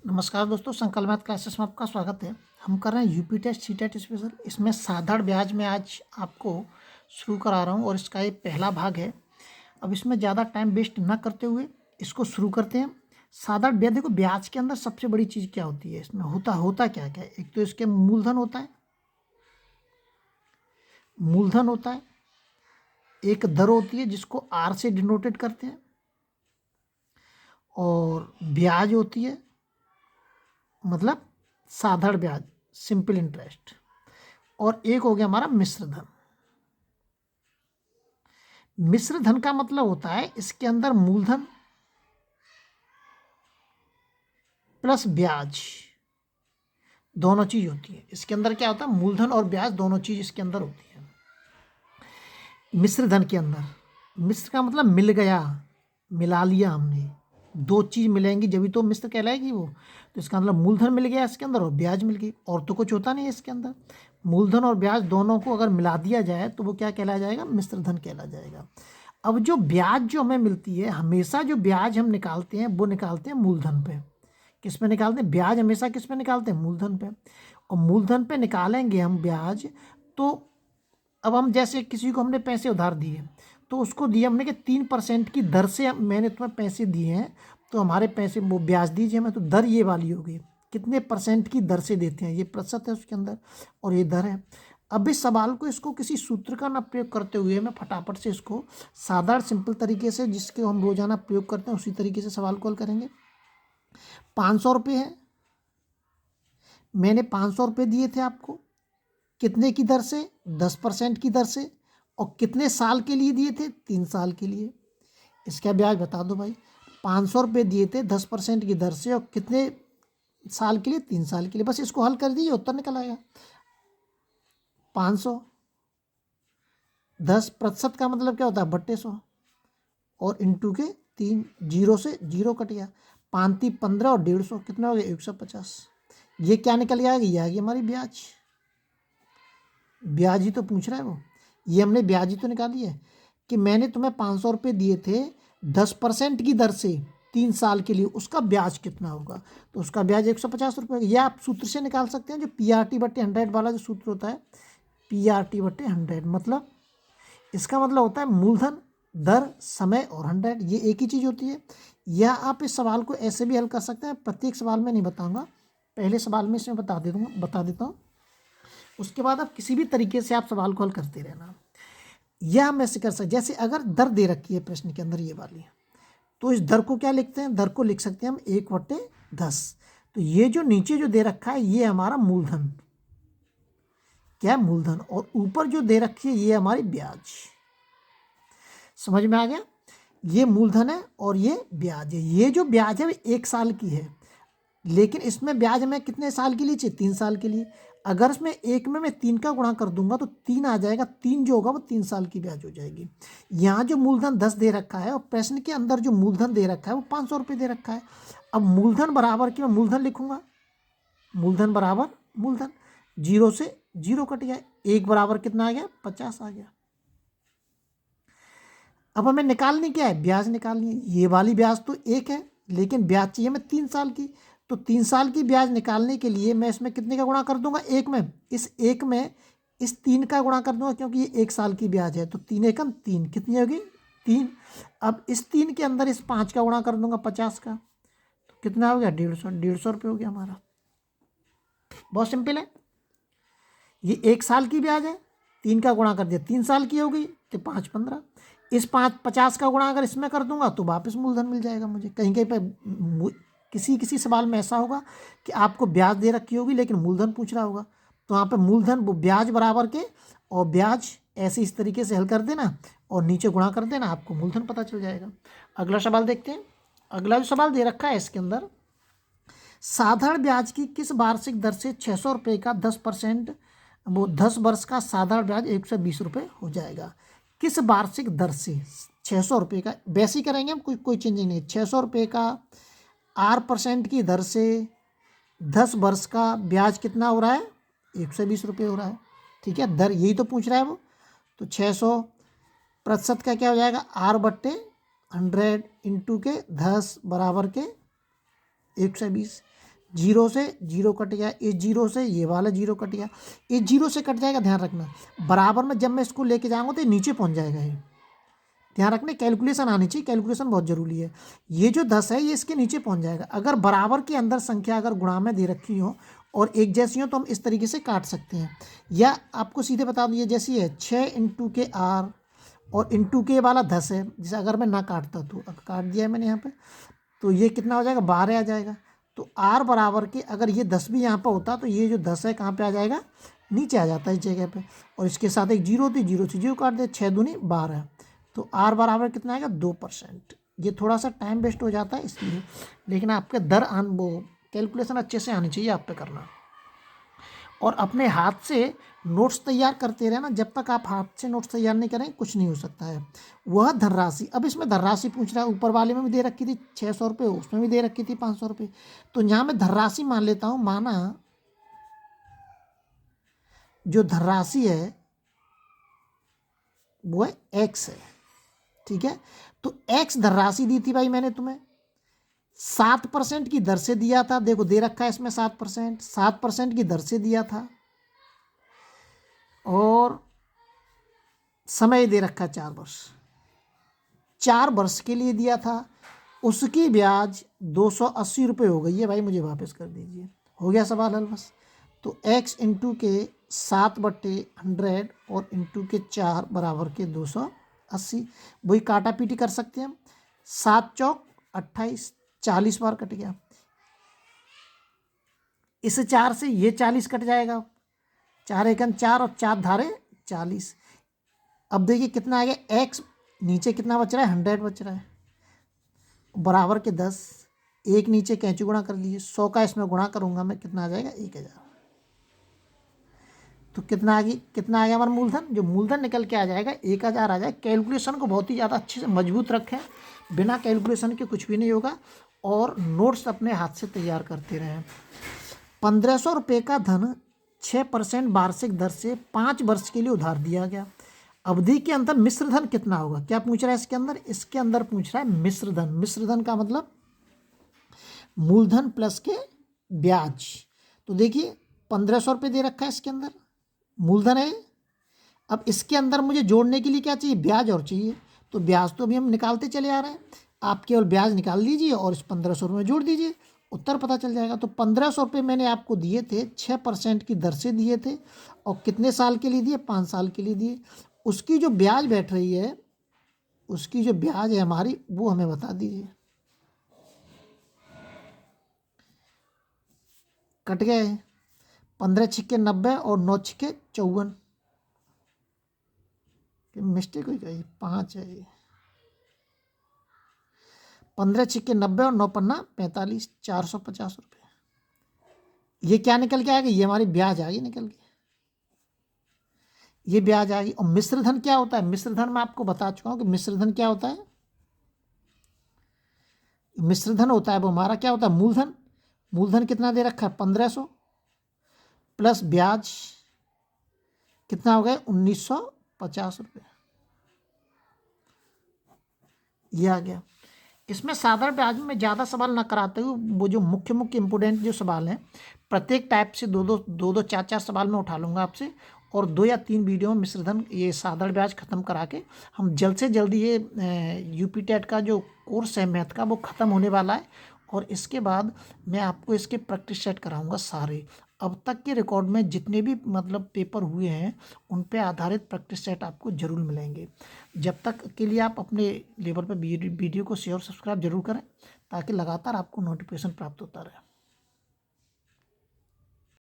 नमस्कार दोस्तों, संकल्प मैथ क्लासेस में आपका स्वागत है। हम कर रहे हैं UP test C TET special. इसमें साधारण ब्याज में आज आपको शुरू करा रहा हूँ और इसका ये पहला भाग है। अब इसमें ज़्यादा टाइम वेस्ट ना करते हुए इसको शुरू करते हैं। साधारण ब्याज, देखो ब्याज के अंदर सबसे बड़ी चीज़ क्या होती है, इसमें होता क्या क्या है। एक तो इसके मूलधन होता है, एक दर होती है जिसको आर से डिनोटेड करते हैं, और ब्याज होती है, मतलब साधारण ब्याज, सिंपल इंटरेस्ट। और एक हो गया हमारा मिश्र धन। मिश्र धन का मतलब होता है इसके अंदर मूलधन प्लस ब्याज दोनों चीज होती है। इसके अंदर क्या होता है, मूलधन और ब्याज दोनों चीज इसके अंदर होती है। मिश्र धन के अंदर, मिश्र का मतलब मिल गया, मिला लिया हमने, दो चीज मिलेंगी जब तो मिश्र कहलाएगी वो। तो इसका मतलब मूलधन मिल गया इसके अंदर और ब्याज मिल गई, और तो कुछ होता नहीं है इसके अंदर। मूलधन और ब्याज दोनों को अगर मिला दिया जाए तो वो क्या कहला जाएगा, मिश्र धन कहला जाएगा। अब जो ब्याज जो हमें मिलती है, हमेशा जो ब्याज हम निकालते हैं वो निकालते हैं मूलधन पे। किस पे निकालते हैं ब्याज, हमेशा किस पे निकालते हैं, मूलधन पे। और मूलधन पे निकालेंगे हम ब्याज, तो अब हम जैसे किसी को हमने पैसे उधार दिए, तो उसको दिए हमने कि 3% की दर से मैंने तुम्हें पैसे दिए हैं, तो हमारे पैसे वो ब्याज दीजिए हमें। तो दर ये वाली होगी, कितने परसेंट की दर से देते हैं, ये प्रतिशत है उसके अंदर और ये दर है। अब इस सवाल को, इसको किसी सूत्र का ना प्रयोग करते हुए मैं फटाफट से इसको साधारण सिंपल तरीके से, जिसके हम रोजाना प्रयोग करते हैं उसी तरीके से सवाल को हल करेंगे। 500 रुपये है, मैंने 500 रुपये दिए थे आपको, कितने की दर से, 10% की दर से, और कितने साल के लिए दिए थे, 3 साल के लिए। इसका ब्याज बता दो भाई। 500 रुपये दिए थे 10% की दर से, और कितने साल के लिए, 3 साल के लिए। बस इसको हल कर दीजिए, उत्तर निकल आएगा। 500, 10% का मतलब क्या होता है, बट्टे 100, और इंटू के 3, जीरो से जीरो कट गया, 5×3 = 15 और 150 कितना हो गया, 150। ये क्या निकल गया, ये आ गई हमारी ब्याज। ब्याज ही तो पूछ रहा है वो, ये हमने ब्याज ही तो निकाली है कि मैंने तुम्हें 500 रुपये दिए थे 10% की दर से 3 साल के लिए, उसका ब्याज कितना होगा। तो उसका ब्याज 150 रुपये। यह आप सूत्र से निकाल सकते हैं, जो PRT/100 वाला जो सूत्र होता है, PRT/100, मतलब इसका मतलब होता है मूलधन, दर, समय और 100, ये एक ही चीज़ होती है। या आप इस सवाल को ऐसे भी हल कर सकते हैं, प्रत्येक सवाल में नहीं बताऊंगा, पहले सवाल में इसमें बता देता हूँ, उसके बाद आप किसी भी तरीके से आप सवाल को हल करते रहना। यह हम ऐसे कर सकते, जैसे अगर दर दे रखी है प्रश्न के अंदर ये वाली, तो इस दर को क्या लिखते हैं, दर को लिख सकते हैं हम 1/10। तो ये जो नीचे जो दे रखा है ये हमारा मूलधन, क्या है, मूलधन, और ऊपर जो दे रखी है ये हमारी ब्याज। समझ में आ गया, ये मूलधन है और ये ब्याज है। ये जो ब्याज है 1 साल की है, लेकिन इसमें ब्याज हमें कितने साल के लिए चाहिए, 3 साल के लिए। अगर इसमें एक में मैं 3 का गुणा कर दूंगा तो 3 आ जाएगा, 3 जो होगा वो 3 साल की ब्याज हो जाएगी। यहाँ जो मूलधन 10 दे रखा है, और प्रश्न के अंदर जो मूलधन दे रखा है वो 500 रुपये दे रखा है। अब मूलधन बराबर की मैं मूलधन लिखूंगा, मूलधन बराबर मूलधन, जीरो से जीरो कट गया, एक बराबर कितना आ गया, 50 आ गया। अब हमें निकालनी क्या है, ब्याज निकालनी है। ये वाली ब्याज तो एक है, लेकिन ब्याज चाहिए हमें 3 साल की। तो 3 साल की ब्याज निकालने के लिए मैं इसमें कितने का गुणा कर दूंगा, एक में, इस एक में इस 3 का गुणा कर दूंगा, क्योंकि ये 1 साल की ब्याज है। तो 3 एकम 3, कितनी होगी, 3। अब इस 3 के अंदर इस 5 का गुणा कर दूंगा 50 का, तो कितना हो गया, 150 रुपये हो गया हमारा। बहुत सिंपल है। ये 1 साल की ब्याज है, 3 का गुणा कर दिया, 3 साल की हो गई, तो 5 15, इस 50 का गुणा अगर इसमें कर दूंगा तो वापस मूलधन मिल जाएगा मुझे। कहीं कहीं पे किसी किसी सवाल में ऐसा होगा कि आपको ब्याज दे रखी होगी लेकिन मूलधन पूछ रहा होगा, तो वहाँ पे मूलधन वो ब्याज बराबर के, और ब्याज ऐसे इस तरीके से हल कर देना और नीचे गुणा कर देना, आपको मूलधन पता चल जाएगा। अगला सवाल देखते हैं। अगला जो सवाल दे रखा है इसके अंदर, साधारण ब्याज की किस वार्षिक दर से 600 रुपये का 10%, वो 10 वर्ष का साधारण ब्याज 120 रुपये हो जाएगा। किस वार्षिक दर से 600 रुपये का, वैसे ही करेंगे हम, कोई चेंजिंग नहीं। 600 रुपये का R% की दर से 10 वर्ष का ब्याज कितना हो रहा है, 120 रुपये हो रहा है। ठीक है, दर यही तो पूछ रहा है वो। तो 600% का क्या हो जाएगा, R/100 इंटू के 10 बराबर के 120। जीरो से जीरो कट गया, इस जीरो से ये वाला जीरो कट गया, इस जीरो से कट जाएगा, ध्यान रखना। बराबर में जब मैं इसको लेके जाऊंगा तो ये नीचे पहुंच जाएगा। ये ध्यान रखना, कैलकुलेशन आनी चाहिए, कैलकुलेशन बहुत जरूरी है। ये जो 10 है ये इसके नीचे पहुंच जाएगा। अगर बराबर के अंदर संख्या अगर गुणा में दे रखी हो और एक जैसी हो तो हम इस तरीके से काट सकते हैं। या आपको सीधे बता दूँ, ये जैसी है 6 इंटू के आर और इंटू के वाला 10 है, जैसे अगर मैं ना काटता तो अब काट दिया है मैंने यहाँ पे, तो ये कितना हो जाएगा, 12 आ जाएगा। तो आर बराबर के अगर ये 10 भी यहाँ पर होता तो ये जो 10 है कहाँ पे आ जाएगा, नीचे आ जाता है इस जगह पे। और इसके साथ एक जीरो थी, जीरो से जीरो काट दे, 6 दूनी 12। तो आर बराबर कितना आएगा, 2%। ये थोड़ा सा टाइम वेस्ट हो जाता है इसलिए, लेकिन आपके दर आन वो कैलकुलेशन अच्छे से आनी चाहिए आप पे करना। और अपने हाथ से नोट्स तैयार करते रहना, जब तक आप हाथ से नोट्स तैयार नहीं करें कुछ नहीं हो सकता है। वह धनराशि, अब इसमें धनराशि पूछ रहा है, ऊपर वाले में भी दे रखी थी 600 रुपये, उसमें भी दे रखी थी 500 रुपये। तो यहाँ मैं धनराशि मान लेता हूँ, माना जो धनराशि है वो है एक्स है, ठीक है। तो एक्स धनराशि दी थी भाई मैंने तुम्हें, 7% की दर से दिया था। देखो दे रखा है इसमें 7%, 7% की दर से दिया था। और समय दे रखा 4 वर्ष, 4 वर्ष के लिए दिया था। उसकी ब्याज 280 रुपये हो गई है भाई, मुझे वापस कर दीजिए। हो गया सवाल हल बस। तो x इंटू के 7/100 और इंटू के 4 बराबर के 280, वही काटा पीटी कर सकते हैं हम। 7 चौक 28, 40 बार कट गया। इस 4 से ये 40 कट जाएगा, 4 एकन 4 और 4 धारे 40। अब देखिए कितना आ गया, x नीचे कितना बच रहा है, 100 बच रहा है, बराबर के 10। एक नीचे कैंची गुणा कर लीजिए, 100 का इसमें गुणा करूंगा मैं, कितना आ जाएगा, 1000। तो कितना आ गया हमारा मूलधन, जो मूलधन निकल के आ जाएगा 1000 आ जाएगा। कैलकुलेशन को बहुत ही ज़्यादा अच्छे से मजबूत रखें, बिना कैलकुलेशन के कुछ भी नहीं होगा। और नोट्स अपने हाथ से तैयार करते रहें। 1500 रुपये का धन 6% वार्षिक दर से 5 वर्ष के लिए उधार दिया गया। अवधि के अंदर मिश्र धन कितना होगा, क्या पूछ रहा है इसके अंदर, इसके अंदर पूछ रहा है मिश्र धन। मिश्र धन का मतलब मूलधन प्लस के ब्याज। तो देखिए 1500 रुपये दे रखा है, इसके अंदर मूलधन है। अब इसके अंदर मुझे जोड़ने के लिए क्या चाहिए, ब्याज और चाहिए। तो ब्याज तो अभी हम निकालते चले आ रहे हैं, आप केवल ब्याज निकाल लीजिए और इस 1500 रुपये में जोड़ दीजिए, उत्तर पता चल जाएगा। तो 1500 रुपये मैंने आपको दिए थे, 6% की दर से दिए थे। और कितने साल के लिए दिए, 5 साल के लिए दिए। उसकी जो ब्याज बैठ रही है, उसकी जो ब्याज है हमारी, वो हमें बता दीजिए। कट गए 15 छिक्के 90 और 9 छिक्के 54। मिस्टेक हुई क्या, 5 है ये। 15 छिक्के 90 और 9 पन्ना 45, 450 रुपये। ये क्या निकल के आएगा, ये हमारी ब्याज आ गई निकल के, ये ब्याज आ गई। और मिश्र धन क्या होता है, मिश्र धन मैं आपको बता चुका हूं कि मिश्र धन क्या होता है। मिश्र धन होता है वो हमारा क्या होता है, मूलधन। मूलधन कितना दे रखा है, 1500 प्लस ब्याज कितना हो गया, 1950 रुपये, ये आ गया। इसमें साधारण ब्याज में ज़्यादा सवाल ना कराते हुए, वो जो मुख्य इंपोर्टेंट जो सवाल हैं, प्रत्येक टाइप से दो 4 सवाल मैं उठा लूँगा आपसे। और 2 या 3 वीडियो में मिश्रधन ये साधारण ब्याज खत्म करा के हम जल्द से जल्द ये यूपी टेट का जो कोर्स है मैथ का वो ख़त्म होने वाला है। और इसके बाद मैं आपको इसके प्रैक्टिस सेट कराऊंगा सारे। अब तक के रिकॉर्ड में जितने भी मतलब पेपर हुए हैं उन पे आधारित प्रैक्टिस सेट आपको ज़रूर मिलेंगे। जब तक के लिए आप अपने लेवल पर वीडियो को शेयर सब्सक्राइब जरूर करें, ताकि लगातार आपको नोटिफिकेशन प्राप्त होता रहे।